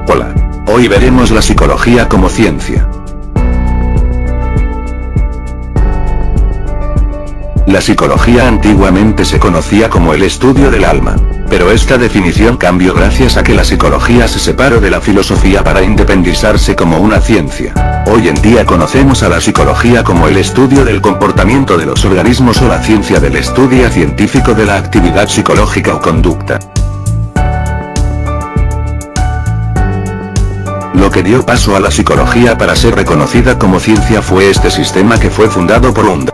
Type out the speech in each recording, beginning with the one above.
Hola. Hoy veremos la psicología como ciencia. La psicología antiguamente se conocía como el estudio del alma, pero esta definición cambió gracias a que la psicología se separó de la filosofía para independizarse como una ciencia. Hoy en día conocemos a la psicología como el estudio del comportamiento de los organismos o la ciencia del estudio científico de la actividad psicológica o conducta. Lo que dio paso a la psicología para ser reconocida como ciencia fue este sistema que fue fundado por Jung.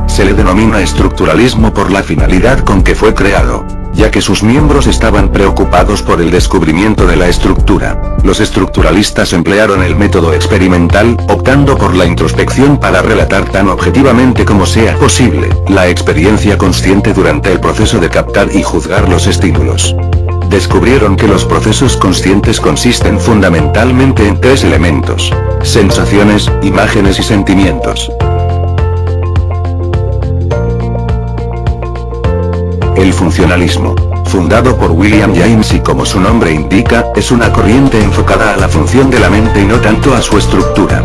Se le denomina estructuralismo por la finalidad con que fue creado, ya que sus miembros estaban preocupados por el descubrimiento de la estructura. Los estructuralistas emplearon el método experimental, optando por la introspección para relatar tan objetivamente como sea posible, la experiencia consciente durante el proceso de captar y juzgar los estímulos. Descubrieron que los procesos conscientes consisten fundamentalmente en tres elementos: sensaciones, imágenes y sentimientos. El funcionalismo, fundado por William James y como su nombre indica, es una corriente enfocada a la función de la mente y no tanto a su estructura.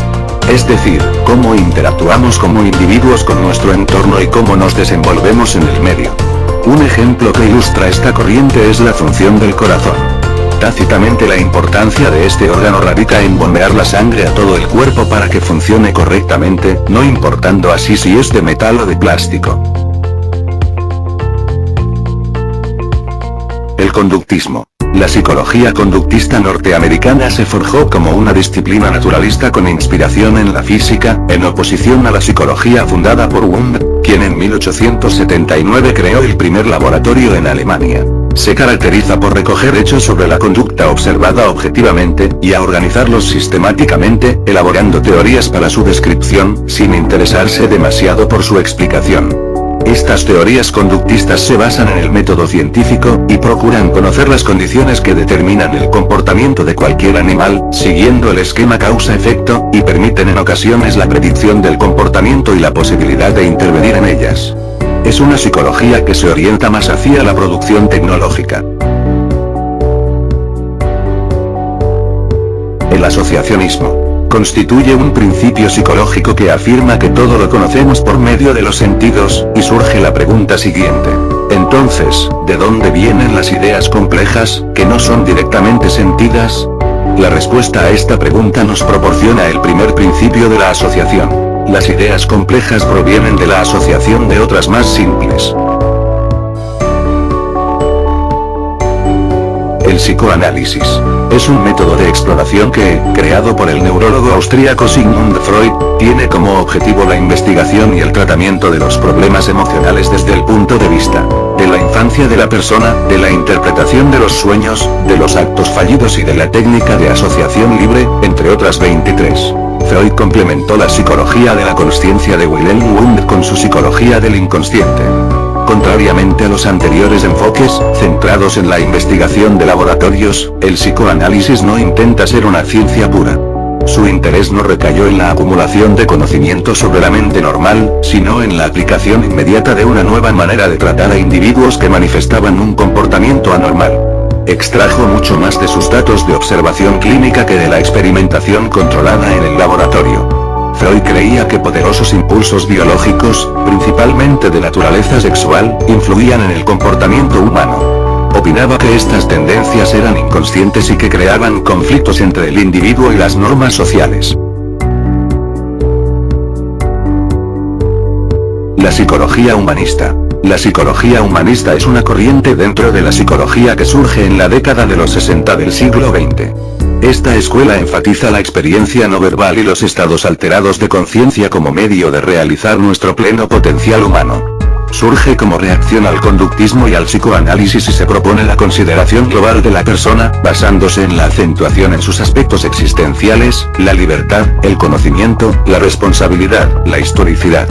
Es decir, cómo interactuamos como individuos con nuestro entorno y cómo nos desenvolvemos en el medio. Un ejemplo que ilustra esta corriente es la función del corazón. Tácitamente la importancia de este órgano radica en bombear la sangre a todo el cuerpo para que funcione correctamente, no importando así si es de metal o de plástico. El conductismo. La psicología conductista norteamericana se forjó como una disciplina naturalista con inspiración en la física, en oposición a la psicología fundada por Jung, quien en 1879 creó el primer laboratorio en Alemania. Se caracteriza por recoger hechos sobre la conducta observada objetivamente, y a organizarlos sistemáticamente, elaborando teorías para su descripción, sin interesarse demasiado por su explicación. Estas teorías conductistas se basan en el método científico, y procuran conocer las condiciones que determinan el comportamiento de cualquier animal, siguiendo el esquema causa-efecto, y permiten en ocasiones la predicción del comportamiento y la posibilidad de intervenir en ellas. Es una psicología que se orienta más hacia la producción tecnológica. El asociacionismo constituye un principio psicológico que afirma que todo lo conocemos por medio de los sentidos, y surge la pregunta siguiente. Entonces, ¿de dónde vienen las ideas complejas, que no son directamente sentidas? La respuesta a esta pregunta nos proporciona el primer principio de la asociación. Las ideas complejas provienen de la asociación de otras más simples. El psicoanálisis es un método de exploración que, creado por el neurólogo austríaco Sigmund Freud, tiene como objetivo la investigación y el tratamiento de los problemas emocionales desde el punto de vista de la infancia de la persona, de la interpretación de los sueños, de los actos fallidos y de la técnica de asociación libre, entre otras 23. Freud complementó la psicología de la consciencia de Wilhelm Wundt con su psicología del inconsciente. Contrariamente a los anteriores enfoques, centrados en la investigación de laboratorios, el psicoanálisis no intenta ser una ciencia pura. Su interés no recayó en la acumulación de conocimiento sobre la mente normal, sino en la aplicación inmediata de una nueva manera de tratar a individuos que manifestaban un comportamiento anormal. Extrajo mucho más de sus datos de observación clínica que de la experimentación controlada en el laboratorio. Freud creía que poderosos impulsos biológicos, principalmente de naturaleza sexual, influían en el comportamiento humano. Opinaba que estas tendencias eran inconscientes y que creaban conflictos entre el individuo y las normas sociales. La psicología humanista. La psicología humanista es una corriente dentro de la psicología que surge en la década de los 60 del siglo XX. Esta escuela enfatiza la experiencia no verbal y los estados alterados de conciencia como medio de realizar nuestro pleno potencial humano. Surge como reacción al conductismo y al psicoanálisis y se propone la consideración global de la persona, basándose en la acentuación en sus aspectos existenciales, la libertad, el conocimiento, la responsabilidad, la historicidad.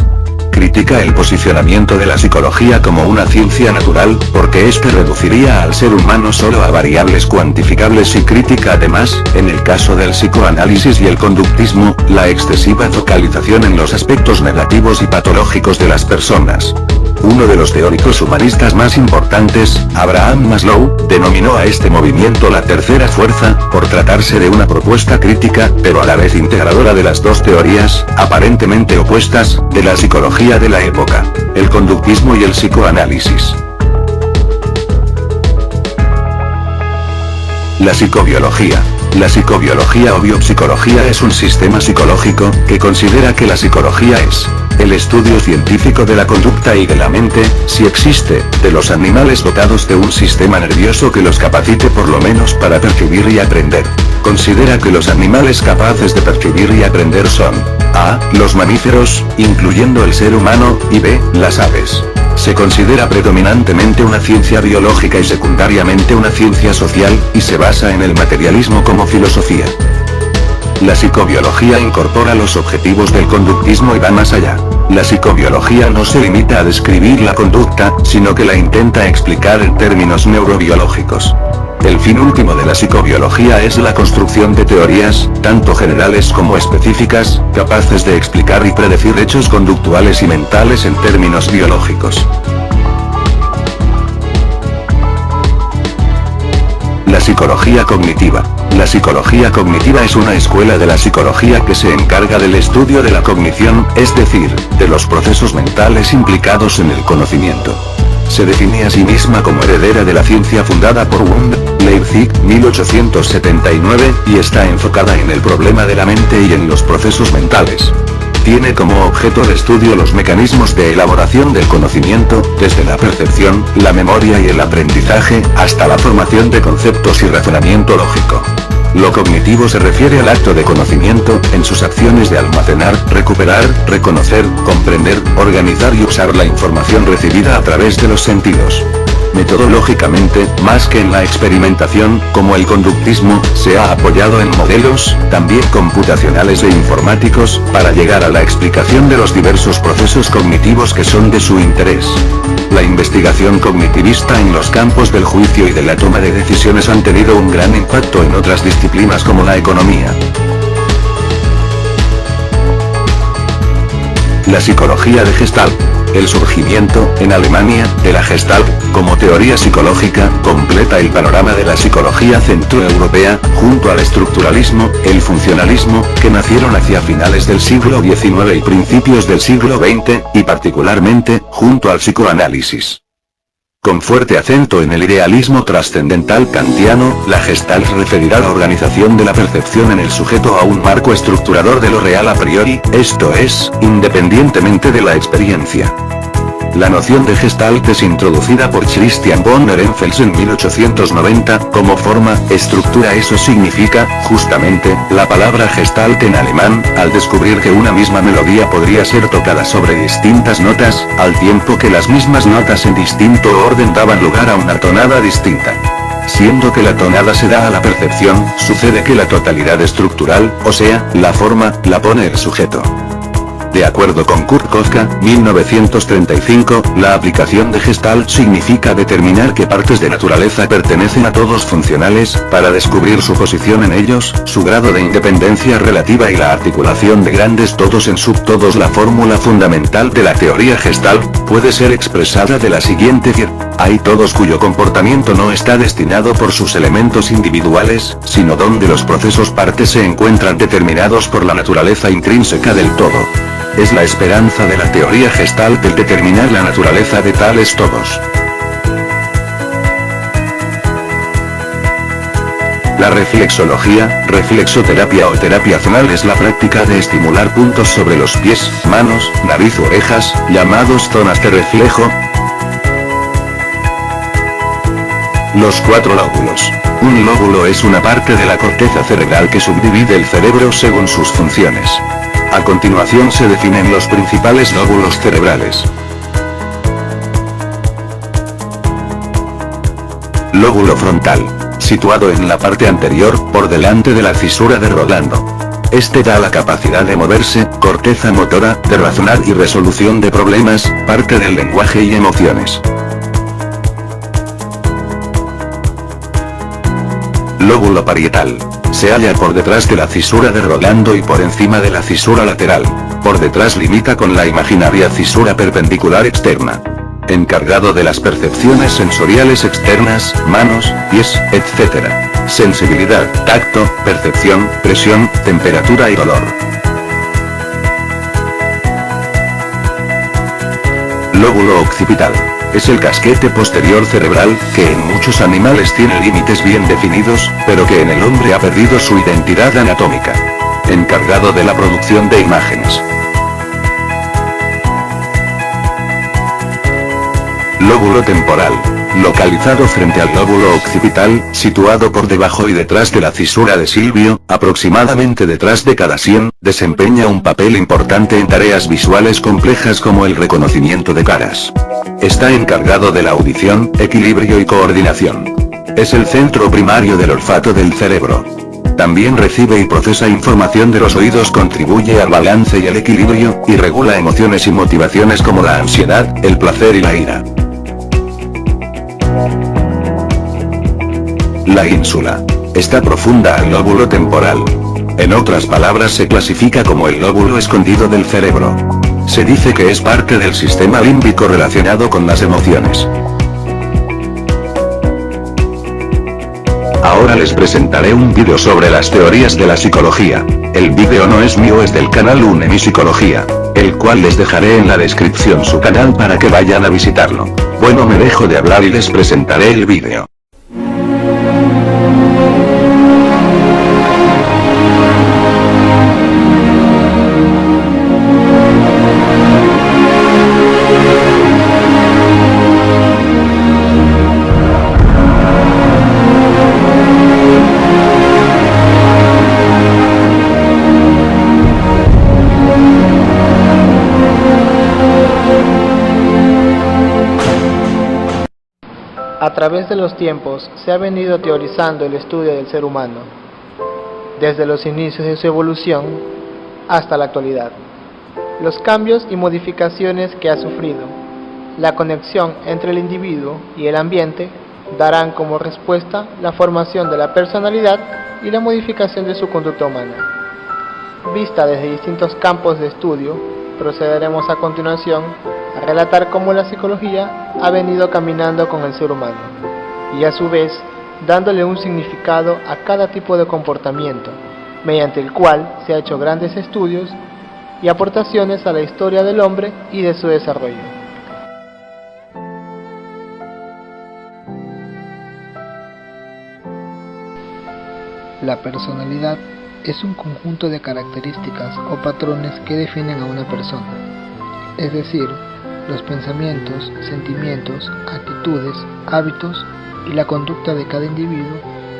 critica el posicionamiento de la psicología como una ciencia natural, porque este reduciría al ser humano solo a variables cuantificables y critica además, en el caso del psicoanálisis y el conductismo, la excesiva focalización en los aspectos negativos y patológicos de las personas. Uno de los teóricos humanistas más importantes, Abraham Maslow, denominó a este movimiento la tercera fuerza, por tratarse de una propuesta crítica, pero a la vez integradora de las dos teorías, aparentemente opuestas, de la psicología de la época: el conductismo y el psicoanálisis. La psicobiología. La psicobiología o biopsicología es un sistema psicológico, que considera que la psicología es el estudio científico de la conducta y de la mente, si existe, de los animales dotados de un sistema nervioso que los capacite por lo menos para percibir y aprender. Considera que los animales capaces de percibir y aprender son: A. Los mamíferos, incluyendo el ser humano, y B. Las aves. Se considera predominantemente una ciencia biológica y secundariamente una ciencia social, y se basa en el materialismo como filosofía. La psicobiología incorpora los objetivos del conductismo y va más allá. La psicobiología no se limita a describir la conducta, sino que la intenta explicar en términos neurobiológicos. El fin último de la psicobiología es la construcción de teorías, tanto generales como específicas, capaces de explicar y predecir hechos conductuales y mentales en términos biológicos. La psicología cognitiva. La psicología cognitiva es una escuela de la psicología que se encarga del estudio de la cognición, es decir, de los procesos mentales implicados en el conocimiento. Se define a sí misma como heredera de la ciencia fundada por Wundt, Leipzig, 1879, y está enfocada en el problema de la mente y en los procesos mentales. Tiene como objeto de estudio los mecanismos de elaboración del conocimiento, desde la percepción, la memoria y el aprendizaje, hasta la formación de conceptos y razonamiento lógico. Lo cognitivo se refiere al acto de conocimiento, en sus acciones de almacenar, recuperar, reconocer, comprender, organizar y usar la información recibida a través de los sentidos. Metodológicamente, más que en la experimentación, como el conductismo, se ha apoyado en modelos, también computacionales e informáticos, para llegar a la explicación de los diversos procesos cognitivos que son de su interés. La investigación cognitivista en los campos del juicio y de la toma de decisiones han tenido un gran impacto en otras disciplinas como la economía. La psicología de Gestalt. El surgimiento, en Alemania, de la Gestalt, como teoría psicológica, completa el panorama de la psicología centroeuropea, junto al estructuralismo, el funcionalismo, que nacieron hacia finales del siglo XIX y principios del siglo XX, y particularmente, junto al psicoanálisis. Con fuerte acento en el idealismo trascendental kantiano, la Gestalt referirá la organización de la percepción en el sujeto a un marco estructurador de lo real a priori, esto es, independientemente de la experiencia. La noción de Gestalt es introducida por Christian von Ehrenfels en 1890, como forma, estructura. Eso significa, justamente, la palabra Gestalt en alemán, al descubrir que una misma melodía podría ser tocada sobre distintas notas, al tiempo que las mismas notas en distinto orden daban lugar a una tonada distinta. Siendo que la tonada se da a la percepción, sucede que la totalidad estructural, o sea, la forma, la pone el sujeto. De acuerdo con Kurt Koffka, 1935, la aplicación de Gestalt significa determinar qué partes de naturaleza pertenecen a todos funcionales, para descubrir su posición en ellos, su grado de independencia relativa y la articulación de grandes todos en subtodos. La fórmula fundamental de la teoría Gestalt puede ser expresada de la siguiente forma: hay todos cuyo comportamiento no está destinado por sus elementos individuales, sino donde los procesos partes se encuentran determinados por la naturaleza intrínseca del todo. Es la esperanza de la teoría Gestalt el determinar la naturaleza de tales todos. La reflexología, reflexoterapia o terapia zonal es la práctica de estimular puntos sobre los pies, manos, nariz u orejas, llamados zonas de reflejo. Los 4 lóbulos. Un lóbulo es una parte de la corteza cerebral que subdivide el cerebro según sus funciones. A continuación se definen los principales lóbulos cerebrales. Lóbulo frontal. Situado en la parte anterior, por delante de la fisura de Rolando. Este da la capacidad de moverse, corteza motora, de razonar y resolución de problemas, parte del lenguaje y emociones. Lóbulo parietal. Se halla por detrás de la cisura de Rolando y por encima de la cisura lateral. Por detrás limita con la imaginaria cisura perpendicular externa. Encargado de las percepciones sensoriales externas, manos, pies, etc. Sensibilidad, tacto, percepción, presión, temperatura y dolor. Lóbulo occipital. Es el casquete posterior cerebral, que en muchos animales tiene límites bien definidos, pero que en el hombre ha perdido su identidad anatómica. Encargado de la producción de imágenes. Lóbulo temporal. Localizado frente al lóbulo occipital, situado por debajo y detrás de la cisura de Silvio, aproximadamente detrás de cada sien, desempeña un papel importante en tareas visuales complejas como el reconocimiento de caras. Está encargado de la audición, equilibrio y coordinación. Es el centro primario del olfato del cerebro. También recibe y procesa información de los oídos, contribuye al balance y el equilibrio, y regula emociones y motivaciones como la ansiedad, el placer y la ira. La ínsula. Está profunda al lóbulo temporal. En otras palabras, se clasifica como el lóbulo escondido del cerebro. Se dice que es parte del sistema límbico relacionado con las emociones. Ahora les presentaré un vídeo sobre las teorías de la psicología. El vídeo no es mío, es del canal UNEMI Psicología, el cual les dejaré en la descripción su canal para que vayan a visitarlo. Bueno, me dejo de hablar y les presentaré el vídeo. A través de los tiempos se ha venido teorizando el estudio del ser humano, desde los inicios de su evolución hasta la actualidad. Los cambios y modificaciones que ha sufrido, la conexión entre el individuo y el ambiente darán como respuesta la formación de la personalidad y la modificación de su conducta humana. Vista desde distintos campos de estudio, procederemos a continuación a relatar cómo la psicología ha venido caminando con el ser humano, y a su vez dándole un significado a cada tipo de comportamiento, mediante el cual se ha hecho grandes estudios y aportaciones a la historia del hombre y de su desarrollo. La personalidad es un conjunto de características o patrones que definen a una persona, es decir, los pensamientos, sentimientos, actitudes, hábitos y la conducta de cada individuo,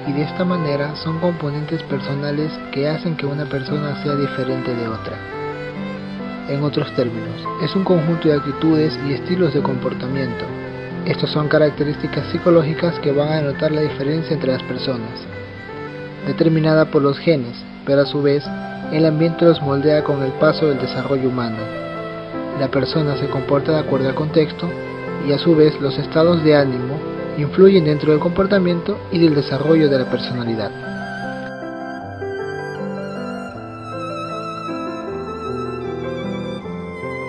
y de esta manera son componentes personales que hacen que una persona sea diferente de otra. En otros términos, es un conjunto de actitudes y estilos de comportamiento. Estos son características psicológicas que van a denotar la diferencia entre las personas, determinada por los genes, pero a su vez el ambiente los moldea con el paso del desarrollo humano. La persona se comporta de acuerdo al contexto, y a su vez los estados de ánimo influyen dentro del comportamiento y del desarrollo de la personalidad.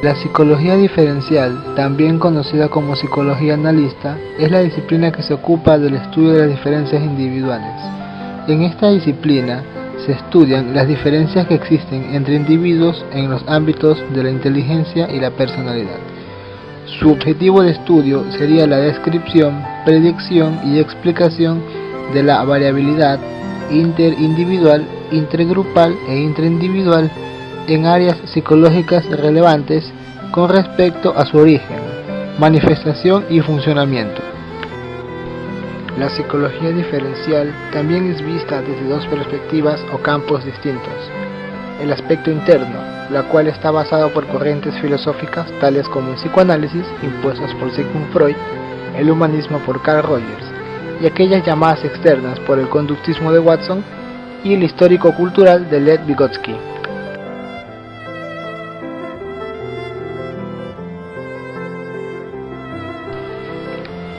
La psicología diferencial, también conocida como psicología analista, es la disciplina que se ocupa del estudio de las diferencias individuales. En esta disciplina se estudian las diferencias que existen entre individuos en los ámbitos de la inteligencia y la personalidad. Su objetivo de estudio sería la descripción, predicción y explicación de la variabilidad interindividual, intergrupal e intraindividual en áreas psicológicas relevantes con respecto a su origen, manifestación y funcionamiento. La psicología diferencial también es vista desde dos perspectivas o campos distintos. El aspecto interno, la cual está basado por corrientes filosóficas tales como el psicoanálisis, impuestas por Sigmund Freud, el humanismo por Carl Rogers, y aquellas llamadas externas por el conductismo de Watson y el histórico-cultural de Lev Vygotsky.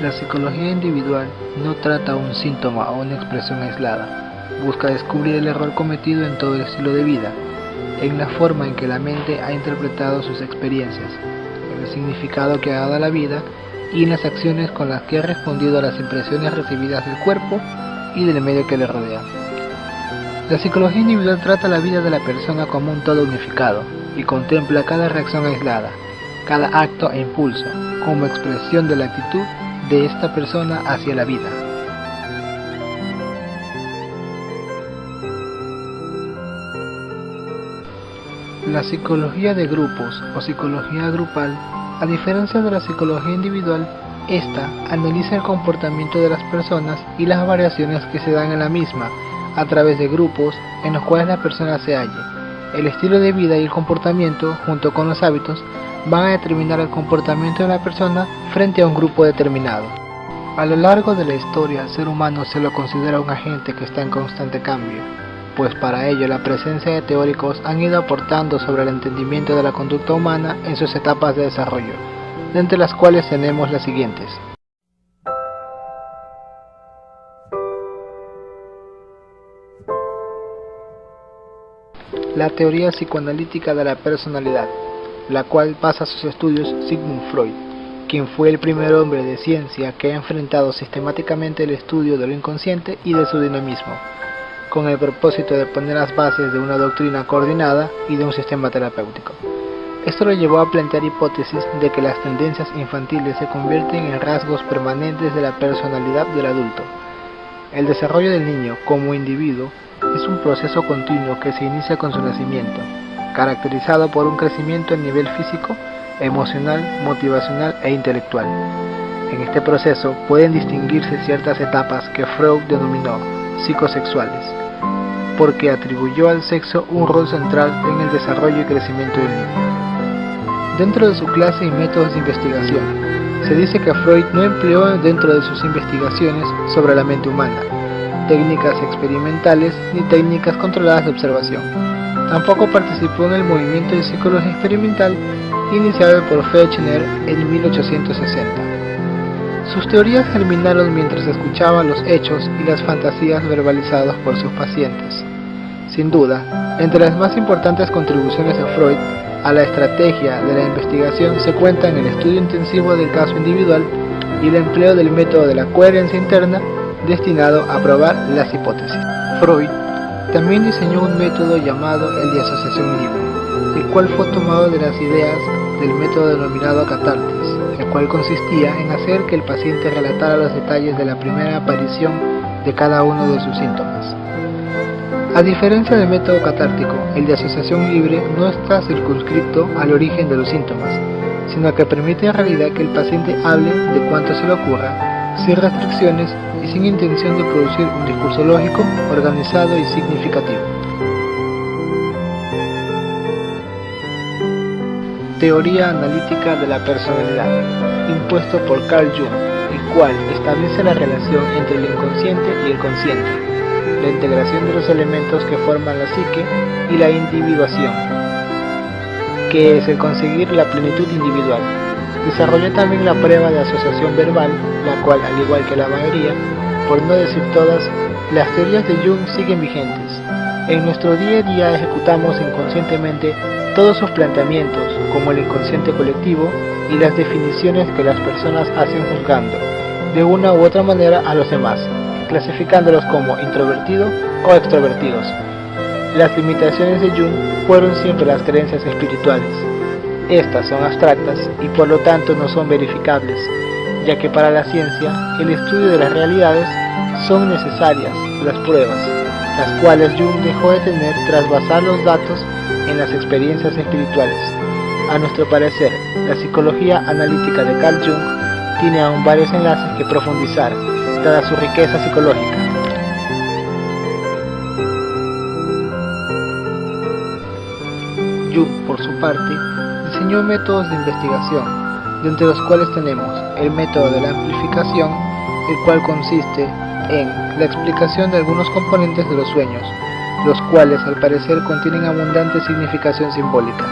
La psicología individual no trata un síntoma o una expresión aislada, busca descubrir el error cometido en todo el estilo de vida, en la forma en que la mente ha interpretado sus experiencias, en el significado que ha dado a la vida y en las acciones con las que ha respondido a las impresiones recibidas del cuerpo y del medio que le rodea. La psicología individual trata la vida de la persona como un todo unificado y contempla cada reacción aislada, cada acto e impulso, como expresión de la actitud de esta persona hacia la vida. La psicología de grupos o psicología grupal, a diferencia de la psicología individual, esta analiza el comportamiento de las personas y las variaciones que se dan en la misma a través de grupos en los cuales la persona se halle. El estilo de vida y el comportamiento, junto con los hábitos, van a determinar el comportamiento de la persona frente a un grupo determinado. A lo largo de la historia, el ser humano se lo considera un agente que está en constante cambio, pues para ello la presencia de teóricos han ido aportando sobre el entendimiento de la conducta humana en sus etapas de desarrollo, de entre las cuales tenemos las siguientes. La teoría psicoanalítica de la personalidad, la cual basa sus estudios Sigmund Freud, quien fue el primer hombre de ciencia que ha enfrentado sistemáticamente el estudio de lo inconsciente y de su dinamismo, con el propósito de poner las bases de una doctrina coordinada y de un sistema terapéutico. Esto lo llevó a plantear hipótesis de que las tendencias infantiles se convierten en rasgos permanentes de la personalidad del adulto. El desarrollo del niño como individuo es un proceso continuo que se inicia con su nacimiento, caracterizado por un crecimiento a nivel físico, emocional, motivacional e intelectual. En este proceso pueden distinguirse ciertas etapas que Freud denominó psicosexuales, porque atribuyó al sexo un rol central en el desarrollo y crecimiento del niño. Dentro de su clase y métodos de investigación, se dice que Freud no empleó dentro de sus investigaciones sobre la mente humana técnicas experimentales ni técnicas controladas de observación. Tampoco participó en el movimiento de psicología experimental iniciado por Fechner en 1860. Sus teorías germinaron mientras escuchaba los hechos y las fantasías verbalizados por sus pacientes. Sin duda, entre las más importantes contribuciones de Freud a la estrategia de la investigación se cuentan el estudio intensivo del caso individual y el empleo del método de la coherencia interna destinado a probar las hipótesis. Freud también diseñó un método llamado el de asociación libre, el cual fue tomado de las ideas del método denominado catarsis, el cual consistía en hacer que el paciente relatara los detalles de la primera aparición de cada uno de sus síntomas. A diferencia del método catártico, el de asociación libre no está circunscrito al origen de los síntomas, sino que permite en realidad que el paciente hable de cuanto se le ocurra, sin restricciones y sin intención de producir un discurso lógico, organizado y significativo. Teoría analítica de la personalidad, impuesto por Carl Jung, el cual establece la relación entre el inconsciente y el consciente, la integración de los elementos que forman la psique y la individuación, que es el conseguir la plenitud individual. Desarrolló también la prueba de asociación verbal, la cual, al igual que la mayoría, por no decir todas, las teorías de Jung siguen vigentes. En nuestro día a día ejecutamos inconscientemente todos sus planteamientos, como el inconsciente colectivo y las definiciones que las personas hacen juzgando, de una u otra manera, a los demás, clasificándolos como introvertidos o extrovertidos. Las limitaciones de Jung fueron siempre las creencias espirituales. Estas son abstractas y por lo tanto no son verificables, ya que para la ciencia el estudio de las realidades son necesarias las pruebas, las cuales Jung dejó de tener tras basar los datos en las experiencias espirituales. A nuestro parecer, la psicología analítica de Carl Jung tiene aún varios enlaces que profundizar, dada su riqueza psicológica. Jung, por su parte, diseñó métodos de investigación, de entre los cuales tenemos el método de la amplificación, el cual consiste en la explicación de algunos componentes de los sueños, los cuales al parecer contienen abundante significación simbólica.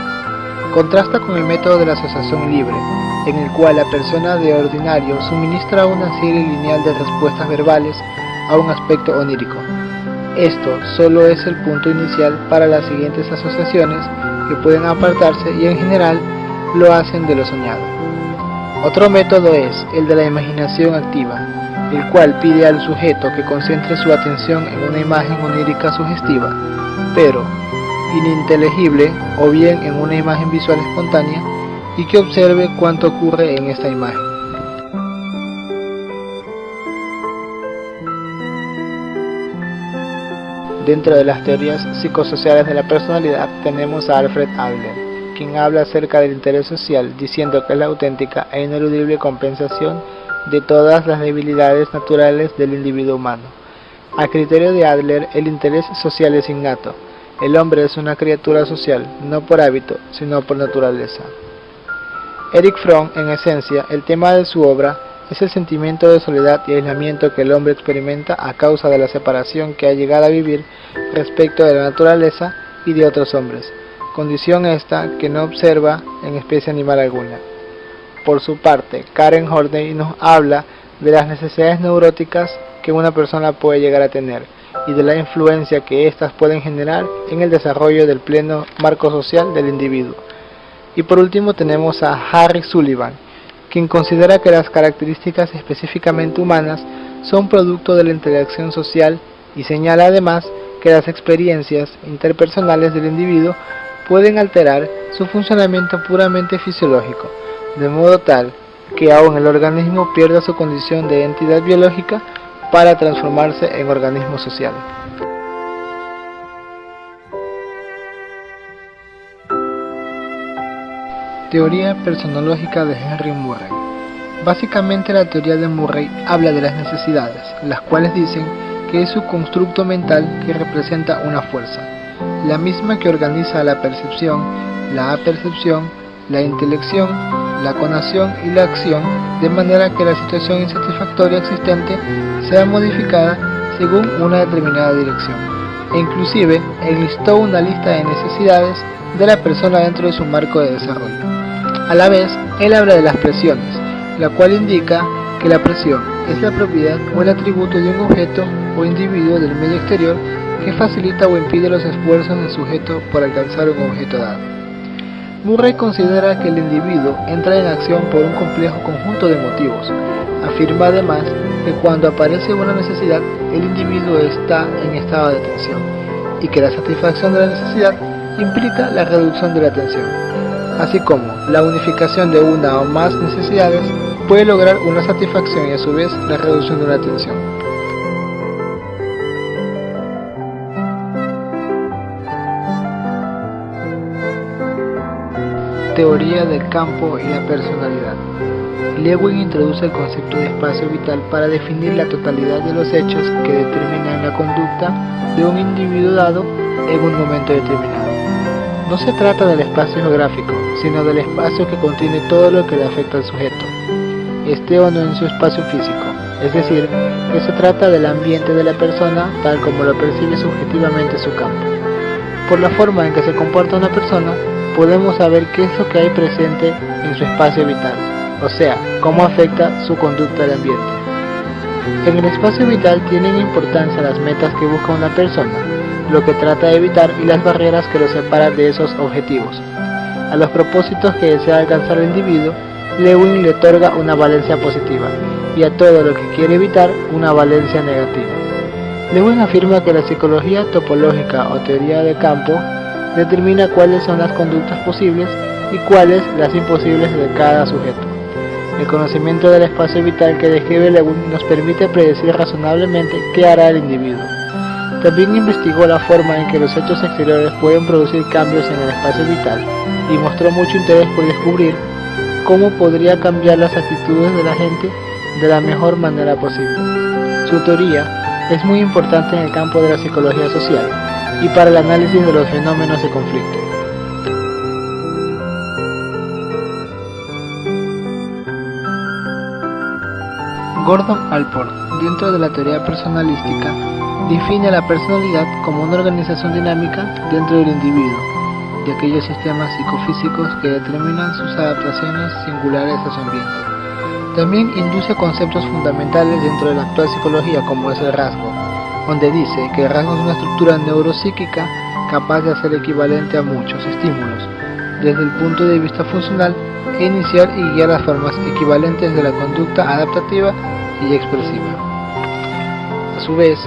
Contrasta con el método de la asociación libre, en el cual la persona de ordinario suministra una serie lineal de respuestas verbales a un aspecto onírico. Esto solo es el punto inicial para las siguientes asociaciones que pueden apartarse y en general lo hacen de lo soñado. Otro método es el de la imaginación activa, el cual pide al sujeto que concentre su atención en una imagen onírica sugestiva, pero ininteligible, o bien en una imagen visual espontánea, y que observe cuánto ocurre en esta imagen. Dentro de las teorías psicosociales de la personalidad tenemos a Alfred Adler, quien habla acerca del interés social, diciendo que es la auténtica e ineludible compensación de todas las debilidades naturales del individuo humano. A criterio de Adler, el interés social es innato. El hombre es una criatura social, no por hábito, sino por naturaleza. Erich Fromm, en esencia, el tema de su obra es el sentimiento de soledad y aislamiento que el hombre experimenta a causa de la separación que ha llegado a vivir respecto de la naturaleza y de otros hombres, condición esta que no observa en especie animal alguna. Por su parte, Karen Horney nos habla de las necesidades neuróticas que una persona puede llegar a tener y de la influencia que éstas pueden generar en el desarrollo del pleno marco social del individuo. Y por último tenemos a Harry Sullivan, quien considera que las características específicamente humanas son producto de la interacción social y señala además que las experiencias interpersonales del individuo pueden alterar su funcionamiento puramente fisiológico, de modo tal que aún el organismo pierda su condición de entidad biológica para transformarse en organismo social. Teoría personológica de Henry Murray. Básicamente la teoría de Murray habla de las necesidades, las cuales dicen que es su constructo mental que representa una fuerza, la misma que organiza la percepción, la apercepción, la intelección, la conación y la acción, de manera que la situación insatisfactoria existente sea modificada según una determinada dirección, e inclusive enlistó una lista de necesidades de la persona dentro de su marco de desarrollo. A la vez, él habla de las presiones, la cual indica que la presión es la propiedad o el atributo de un objeto o individuo del medio exterior que facilita o impide los esfuerzos del sujeto por alcanzar un objeto dado. Murray considera que el individuo entra en acción por un complejo conjunto de motivos. Afirma además que cuando aparece una necesidad, el individuo está en estado de tensión, y que la satisfacción de la necesidad implica la reducción de la tensión, así como la unificación de una o más necesidades puede lograr una satisfacción y a su vez la reducción de una tensión. Teoría del campo y la personalidad. Lewin introduce el concepto de espacio vital para definir la totalidad de los hechos que determinan la conducta de un individuo dado en un momento determinado. No se trata del espacio geográfico, sino del espacio que contiene todo lo que le afecta al sujeto, esté o no en su espacio físico, es decir, que se trata del ambiente de la persona tal como lo percibe subjetivamente su campo. Por la forma en que se comporta una persona, podemos saber qué es lo que hay presente en su espacio vital, o sea, cómo afecta su conducta al ambiente. En el espacio vital tienen importancia las metas que busca una persona, lo que trata de evitar y las barreras que lo separan de esos objetivos. A los propósitos que desea alcanzar el individuo, Lewin le otorga una valencia positiva y a todo lo que quiere evitar una valencia negativa. Lewin afirma que la psicología topológica o teoría de campo determina cuáles son las conductas posibles y cuáles las imposibles de cada sujeto. El conocimiento del espacio vital que describe Lewin nos permite predecir razonablemente qué hará el individuo. También investigó la forma en que los hechos exteriores pueden producir cambios en el espacio vital y mostró mucho interés por descubrir cómo podría cambiar las actitudes de la gente de la mejor manera posible. Su teoría es muy importante en el campo de la psicología social y para el análisis de los fenómenos de conflicto. Gordon Allport dentro de la teoría personalística, define a la personalidad como una organización dinámica dentro del individuo, de aquellos sistemas psicofísicos que determinan sus adaptaciones singulares a su ambiente. También induce conceptos fundamentales dentro de la actual psicología, como es el rasgo, donde dice que el rasgo es una estructura neuropsíquica capaz de hacer equivalente a muchos estímulos, desde el punto de vista funcional, e iniciar y guiar las formas equivalentes de la conducta adaptativa y expresiva. A su vez,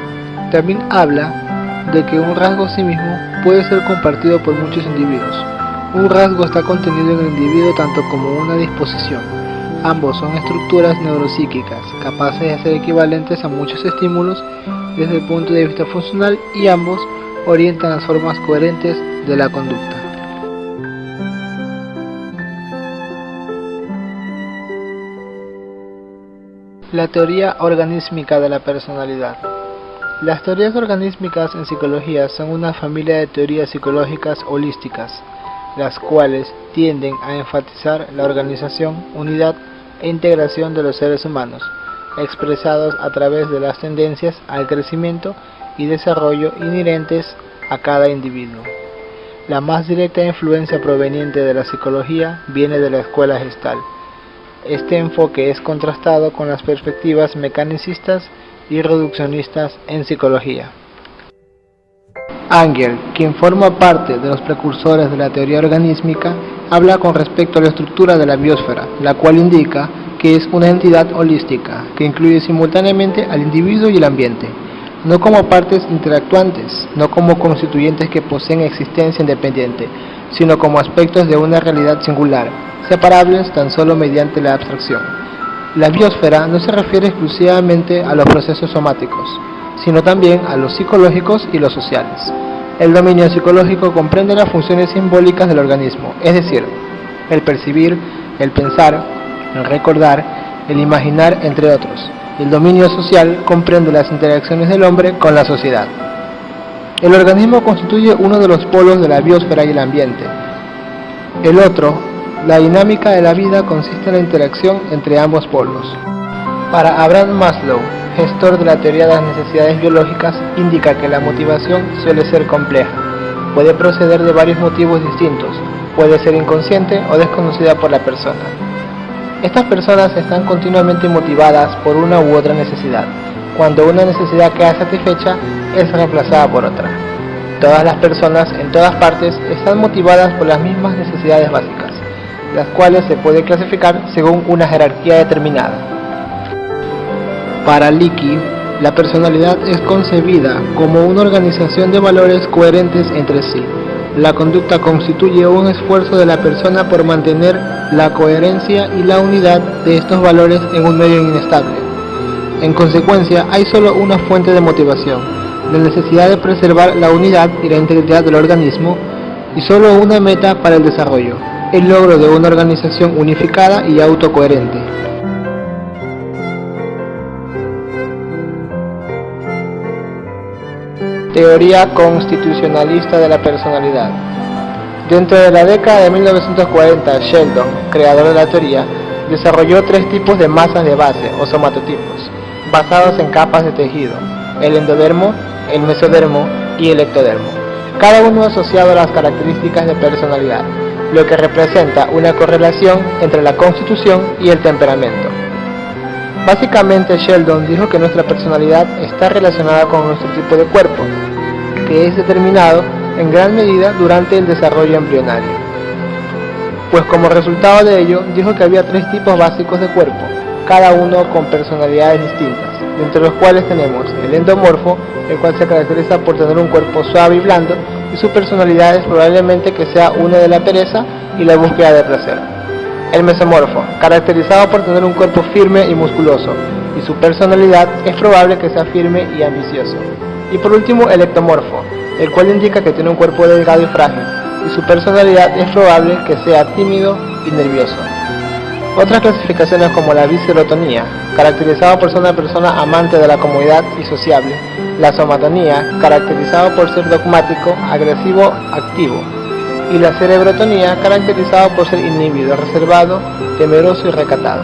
también habla de que un rasgo en sí mismo puede ser compartido por muchos individuos. Un rasgo está contenido en el individuo tanto como una disposición. Ambos son estructuras neuropsíquicas capaces de ser equivalentes a muchos estímulos desde el punto de vista funcional, y ambos orientan las formas coherentes de la conducta. La teoría organísmica de la personalidad. Las teorías organísmicas en psicología son una familia de teorías psicológicas holísticas, las cuales tienden a enfatizar la organización, unidad e integración de los seres humanos, expresados a través de las tendencias al crecimiento y desarrollo inherentes a cada individuo. La más directa influencia proveniente de la psicología viene de la escuela Gestalt. Este enfoque es contrastado con las perspectivas mecanicistas y reduccionistas en psicología. Engel, quien forma parte de los precursores de la teoría organísmica, habla con respecto a la estructura de la biosfera, la cual indica que es una entidad holística que incluye simultáneamente al individuo y el ambiente, no como partes interactuantes, no como constituyentes que poseen existencia independiente, sino como aspectos de una realidad singular, separables tan solo mediante la abstracción. La biosfera no se refiere exclusivamente a los procesos somáticos, sino también a los psicológicos y los sociales. El dominio psicológico comprende las funciones simbólicas del organismo, es decir, el percibir, el pensar, el recordar, el imaginar, entre otros. El dominio social comprende las interacciones del hombre con la sociedad. El organismo constituye uno de los polos de la biosfera y el ambiente. El otro, la dinámica de la vida, consiste en la interacción entre ambos polos. Para Abraham Maslow, gestor de la teoría de las necesidades biológicas, indica que la motivación suele ser compleja. Puede proceder de varios motivos distintos, puede ser inconsciente o desconocida por la persona. Estas personas están continuamente motivadas por una u otra necesidad. Cuando una necesidad queda satisfecha, es reemplazada por otra. Todas las personas, en todas partes, están motivadas por las mismas necesidades básicas, las cuales se puede clasificar según una jerarquía determinada. Para Leakey, la personalidad es concebida como una organización de valores coherentes entre sí. La conducta constituye un esfuerzo de la persona por mantener la coherencia y la unidad de estos valores en un medio inestable. En consecuencia, hay solo una fuente de motivación, la necesidad de preservar la unidad y la integridad del organismo, y solo una meta para el desarrollo, el logro de una organización unificada y autocoherente. Teoría constitucionalista de la personalidad. Dentro de la década de 1940, Sheldon, creador de la teoría, desarrolló tres tipos de masas de base o somatotipos, basados en capas de tejido: el endodermo, el mesodermo y el ectodermo, cada uno asociado a las características de personalidad, lo que representa una correlación entre la constitución y el temperamento. Básicamente, Sheldon dijo que nuestra personalidad está relacionada con nuestro tipo de cuerpo, que es determinado en gran medida durante el desarrollo embrionario. Pues como resultado de ello, dijo que había tres tipos básicos de cuerpo, cada uno con personalidades distintas, entre los cuales tenemos el endomorfo, el cual se caracteriza por tener un cuerpo suave y blando, y su personalidad es probablemente que sea una de la pereza y la búsqueda de placer. El mesomorfo, caracterizado por tener un cuerpo firme y musculoso, y su personalidad es probable que sea firme y ambicioso. Y por último, el ectomorfo, el cual indica que tiene un cuerpo delgado y frágil, y su personalidad es probable que sea tímido y nervioso. Otras clasificaciones, como la biserotonía, caracterizado por ser una persona amante de la comodidad y sociable; la somatonía, caracterizado por ser dogmático, agresivo, activo; y la cerebrotonía, caracterizado por ser inhibido, reservado, temeroso y recatado.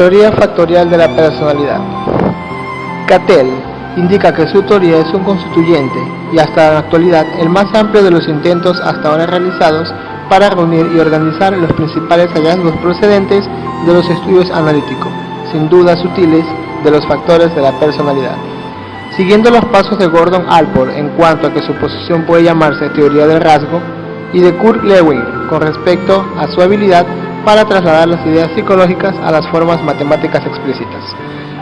Teoría factorial de la personalidad. Cattell indica que su teoría es un constituyente y hasta la actualidad el más amplio de los intentos hasta ahora realizados para reunir y organizar los principales hallazgos procedentes de los estudios analíticos, sin duda sutiles, de los factores de la personalidad. Siguiendo los pasos de Gordon Allport en cuanto a que su posición puede llamarse teoría del rasgo, y de Kurt Lewin con respecto a su habilidad para trasladar las ideas psicológicas a las formas matemáticas explícitas.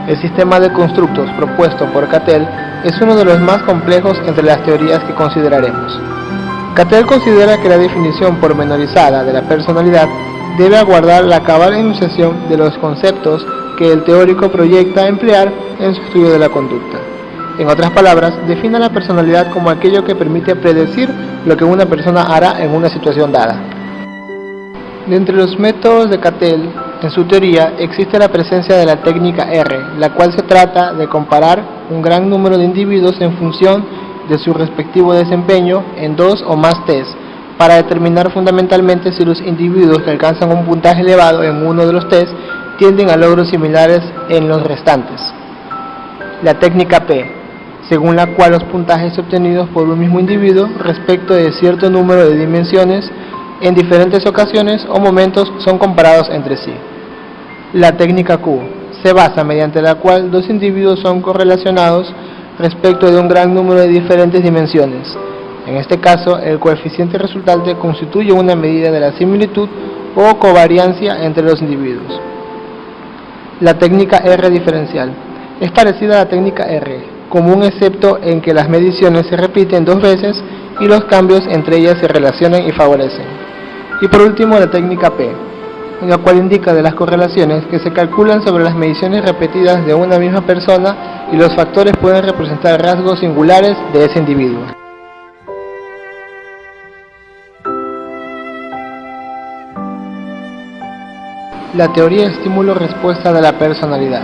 El sistema de constructos propuesto por Cattell es uno de los más complejos entre las teorías que consideraremos. Cattell considera que la definición pormenorizada de la personalidad debe aguardar la cabal enunciación de los conceptos que el teórico proyecta emplear en su estudio de la conducta. En otras palabras, define la personalidad como aquello que permite predecir lo que una persona hará en una situación dada. De entre los métodos de Cattell, en su teoría, existe la presencia de la técnica R, la cual se trata de comparar un gran número de individuos en función de su respectivo desempeño en dos o más tests, para determinar fundamentalmente si los individuos que alcanzan un puntaje elevado en uno de los tests tienden a logros similares en los restantes. La técnica P, según la cual los puntajes obtenidos por un mismo individuo respecto de cierto número de dimensiones en diferentes ocasiones o momentos son comparados entre sí. La técnica Q se basa mediante la cual dos individuos son correlacionados respecto de un gran número de diferentes dimensiones. En este caso, el coeficiente resultante constituye una medida de la similitud o covariancia entre los individuos. La técnica R diferencial es parecida a la técnica R, común excepto en que las mediciones se repiten dos veces y los cambios entre ellas se relacionan y favorecen. Y por último, la técnica P, en la cual indica de las correlaciones que se calculan sobre las mediciones repetidas de una misma persona y los factores pueden representar rasgos singulares de ese individuo. La teoría estímulo-respuesta de la personalidad.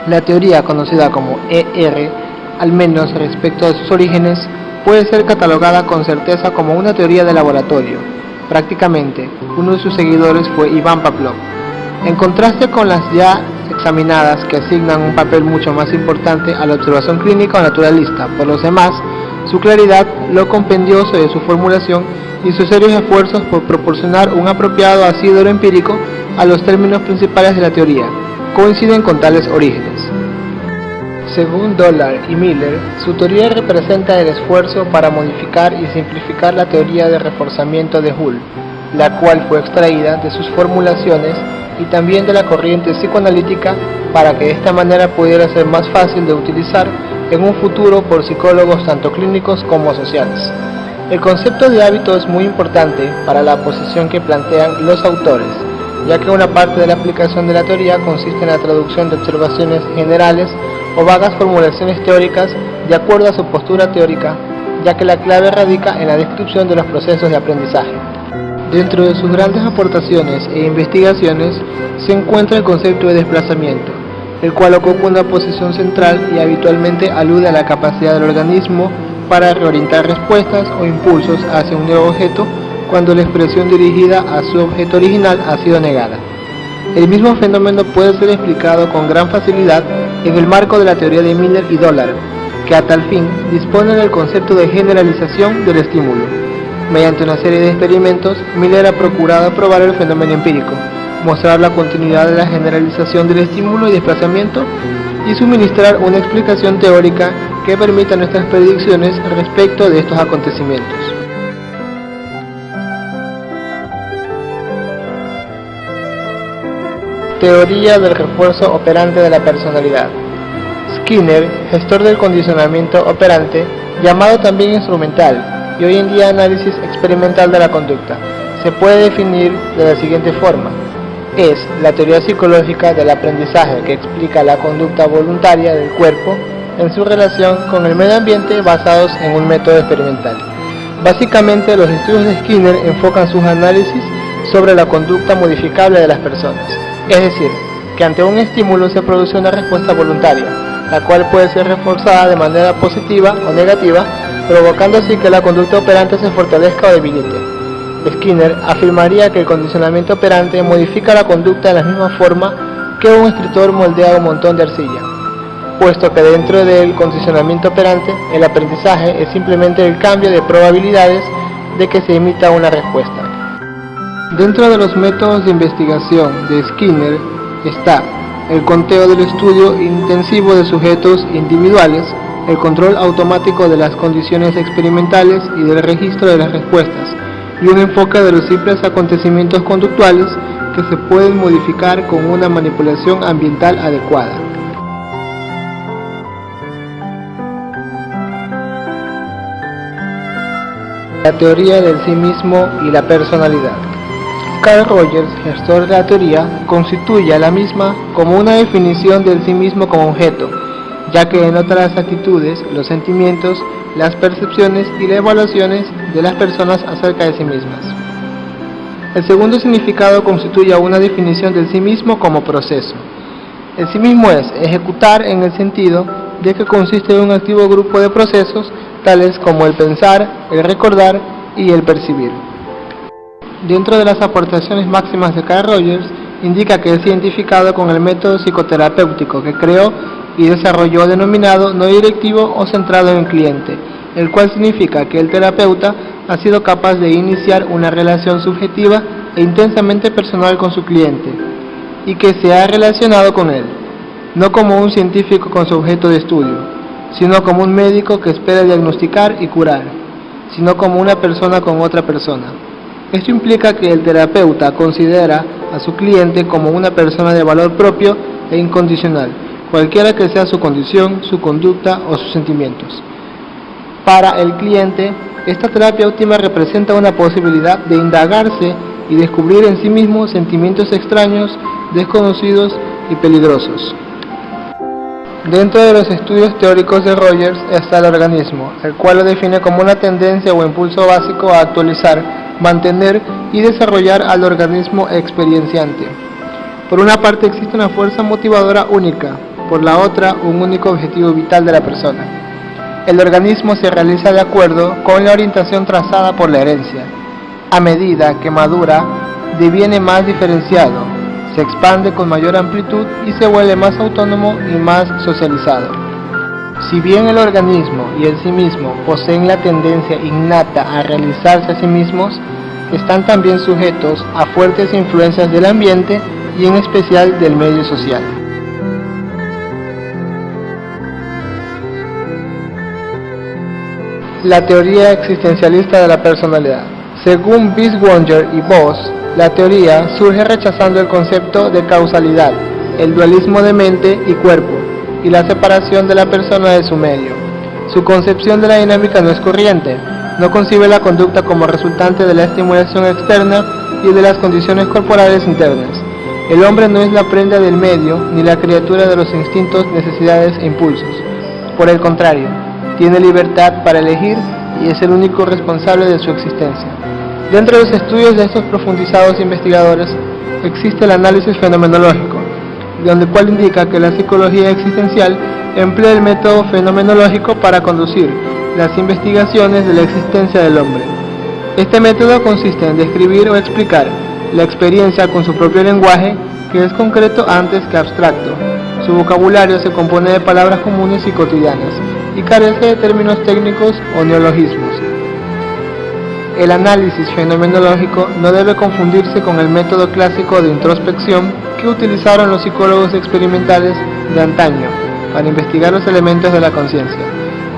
La teoría conocida como ER, al menos respecto a sus orígenes, puede ser catalogada con certeza como una teoría de laboratorio. Prácticamente, uno de sus seguidores fue Ivan Pavlov. En contraste con las ya examinadas que asignan un papel mucho más importante a la observación clínica o naturalista por los demás, su claridad, lo compendioso de su formulación y sus serios esfuerzos por proporcionar un apropiado asidero empírico a los términos principales de la teoría, coinciden con tales orígenes. Según Dollard y Miller, su teoría representa el esfuerzo para modificar y simplificar la teoría de reforzamiento de Hull, la cual fue extraída de sus formulaciones y también de la corriente psicoanalítica para que de esta manera pudiera ser más fácil de utilizar en un futuro por psicólogos tanto clínicos como sociales. El concepto de hábito es muy importante para la posición que plantean los autores, ya que una parte de la aplicación de la teoría consiste en la traducción de observaciones generales o vagas formulaciones teóricas de acuerdo a su postura teórica, ya que la clave radica en la descripción de los procesos de aprendizaje. Dentro de sus grandes aportaciones e investigaciones se encuentra el concepto de desplazamiento, el cual ocupa una posición central y habitualmente alude a la capacidad del organismo para reorientar respuestas o impulsos hacia un nuevo objeto cuando la expresión dirigida a su objeto original ha sido negada. El mismo fenómeno puede ser explicado con gran facilidad en el marco de la teoría de Miller y Dollard, que a tal fin disponen del concepto de generalización del estímulo. Mediante una serie de experimentos, Miller ha procurado probar el fenómeno empírico, mostrar la continuidad de la generalización del estímulo y desplazamiento y suministrar una explicación teórica que permita nuestras predicciones respecto de estos acontecimientos. Teoría del refuerzo operante de la personalidad. Skinner, gestor del condicionamiento operante, llamado también instrumental, y hoy en día análisis experimental de la conducta, se puede definir de la siguiente forma. Es la teoría psicológica del aprendizaje que explica la conducta voluntaria del cuerpo en su relación con el medio ambiente basados en un método experimental. Básicamente, los estudios de Skinner enfocan sus análisis sobre la conducta modificable de las personas. Es decir, que ante un estímulo se produce una respuesta voluntaria, la cual puede ser reforzada de manera positiva o negativa, provocando así que la conducta operante se fortalezca o debilite. Skinner afirmaría que el condicionamiento operante modifica la conducta de la misma forma que un escritor moldea un montón de arcilla, puesto que dentro del condicionamiento operante, el aprendizaje es simplemente el cambio de probabilidades de que se emita una respuesta. Dentro de los métodos de investigación de Skinner está el conteo del estudio intensivo de sujetos individuales, el control automático de las condiciones experimentales y del registro de las respuestas, y un enfoque de los simples acontecimientos conductuales que se pueden modificar con una manipulación ambiental adecuada. La teoría del sí mismo y la personalidad. Carl Rogers, gestor de la teoría, constituye a la misma como una definición del sí mismo como objeto, ya que denota las actitudes, los sentimientos, las percepciones y las evaluaciones de las personas acerca de sí mismas. El segundo significado constituye una definición del sí mismo como proceso. El sí mismo es ejecutar en el sentido de que consiste en un activo grupo de procesos tales como el pensar, el recordar y el percibir. Dentro de las aportaciones máximas de Carl Rogers, indica que es identificado con el método psicoterapéutico que creó y desarrolló denominado no directivo o centrado en el cliente, el cual significa que el terapeuta ha sido capaz de iniciar una relación subjetiva e intensamente personal con su cliente, y que se ha relacionado con él, no como un científico con su objeto de estudio, sino como un médico que espera diagnosticar y curar, sino como una persona con otra persona. Esto implica que el terapeuta considera a su cliente como una persona de valor propio e incondicional, cualquiera que sea su condición, su conducta o sus sentimientos. Para el cliente, esta terapia óptima representa una posibilidad de indagarse y descubrir en sí mismo sentimientos extraños, desconocidos y peligrosos. Dentro de los estudios teóricos de Rogers está el organismo, el cual lo define como una tendencia o impulso básico a actualizar, mantener y desarrollar al organismo experienciante. Por una parte existe una fuerza motivadora única, por la otra un único objetivo vital de la persona. El organismo se realiza de acuerdo con la orientación trazada por la herencia. A medida que madura, deviene más diferenciado, se expande con mayor amplitud y se vuelve más autónomo y más socializado. Si bien el organismo y el sí mismo poseen la tendencia innata a realizarse a sí mismos, están también sujetos a fuertes influencias del ambiente y en especial del medio social. La teoría existencialista de la personalidad. Según Binswanger y Voss, la teoría surge rechazando el concepto de causalidad, el dualismo de mente y cuerpo, y la separación de la persona de su medio. Su concepción de la dinámica no es corriente, no concibe la conducta como resultante de la estimulación externa y de las condiciones corporales internas. El hombre no es la prenda del medio, ni la criatura de los instintos, necesidades e impulsos. Por el contrario, tiene libertad para elegir y es el único responsable de su existencia. Dentro de los estudios de estos profundizados investigadores, existe el análisis fenomenológico, donde cual indica que la psicología existencial emplea el método fenomenológico para conducir las investigaciones de la existencia del hombre. Este método consiste en describir o explicar la experiencia con su propio lenguaje, que es concreto antes que abstracto. Su vocabulario se compone de palabras comunes y cotidianas, y carece de términos técnicos o neologismos. El análisis fenomenológico no debe confundirse con el método clásico de introspección que utilizaron los psicólogos experimentales de antaño para investigar los elementos de la conciencia.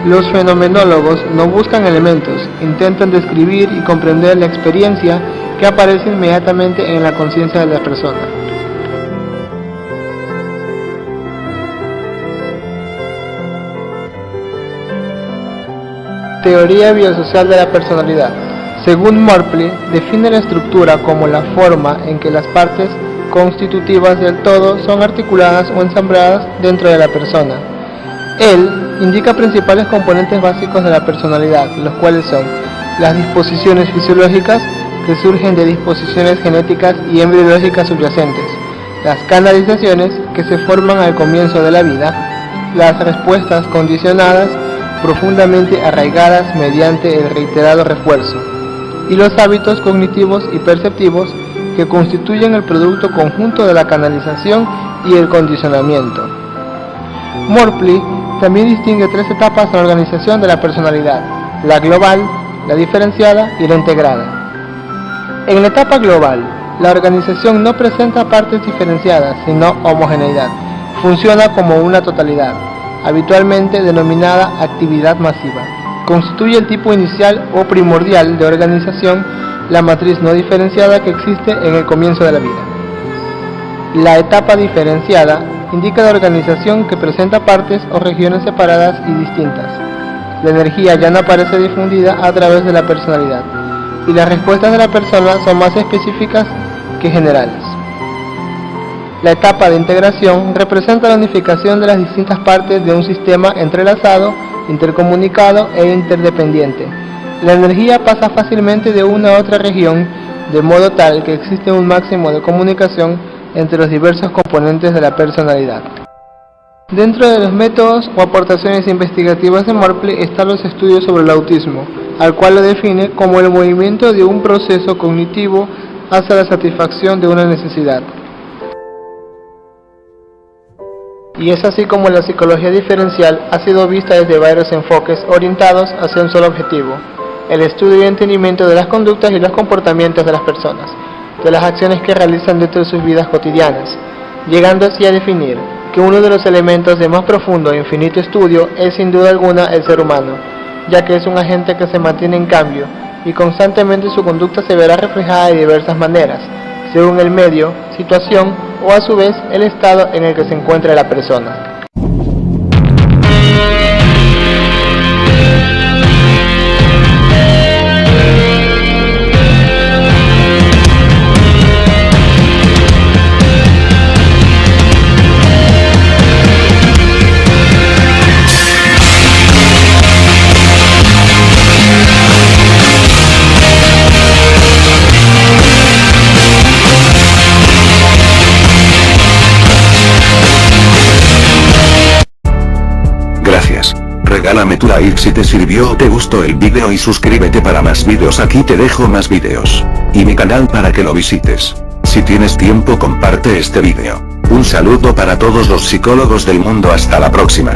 Los fenomenólogos no buscan elementos, intentan describir y comprender la experiencia que aparece inmediatamente en la conciencia de la persona. Teoría biosocial de la personalidad. Según Morley, define la estructura como la forma en que las partes constitutivas del todo son articuladas o ensambladas dentro de la persona. Él indica principales componentes básicos de la personalidad, los cuales son las disposiciones fisiológicas, que surgen de disposiciones genéticas y embriológicas subyacentes, las canalizaciones, que se forman al comienzo de la vida, las respuestas condicionadas, profundamente arraigadas mediante el reiterado refuerzo, y los hábitos cognitivos y perceptivos, que constituyen el producto conjunto de la canalización y el condicionamiento. Morpley también distingue 3 etapas en la organización de la personalidad: la global, la diferenciada y la integrada. En la etapa global, la organización no presenta partes diferenciadas, sino homogeneidad. Funciona como una totalidad, habitualmente denominada actividad masiva. Constituye el tipo inicial o primordial de organización, la matriz no diferenciada que existe en el comienzo de la vida. La etapa diferenciada indica la organización que presenta partes o regiones separadas y distintas. La energía ya no aparece difundida a través de la personalidad, y las respuestas de la persona son más específicas que generales. La etapa de integración representa la unificación de las distintas partes de un sistema entrelazado, intercomunicado e interdependiente. La energía pasa fácilmente de una a otra región, de modo tal que existe un máximo de comunicación entre los diversos componentes de la personalidad. Dentro de los métodos o aportaciones investigativas de Morpley están los estudios sobre el autismo, al cual lo define como el movimiento de un proceso cognitivo hacia la satisfacción de una necesidad. Y es así como la psicología diferencial ha sido vista desde varios enfoques orientados hacia un solo objetivo: el estudio y entendimiento de las conductas y los comportamientos de las personas, de las acciones que realizan dentro de sus vidas cotidianas, llegando así a definir que uno de los elementos de más profundo e infinito estudio es sin duda alguna el ser humano, ya que es un agente que se mantiene en cambio y constantemente su conducta se verá reflejada de diversas maneras, según el medio, situación o a su vez el estado en el que se encuentra la persona. Gracias. Regálame tu like si te sirvió o te gustó el vídeo y suscríbete para más vídeos. Aquí te dejo más vídeos. Y mi canal para que lo visites. Si tienes tiempo comparte este vídeo. Un saludo para todos los psicólogos del mundo, hasta la próxima.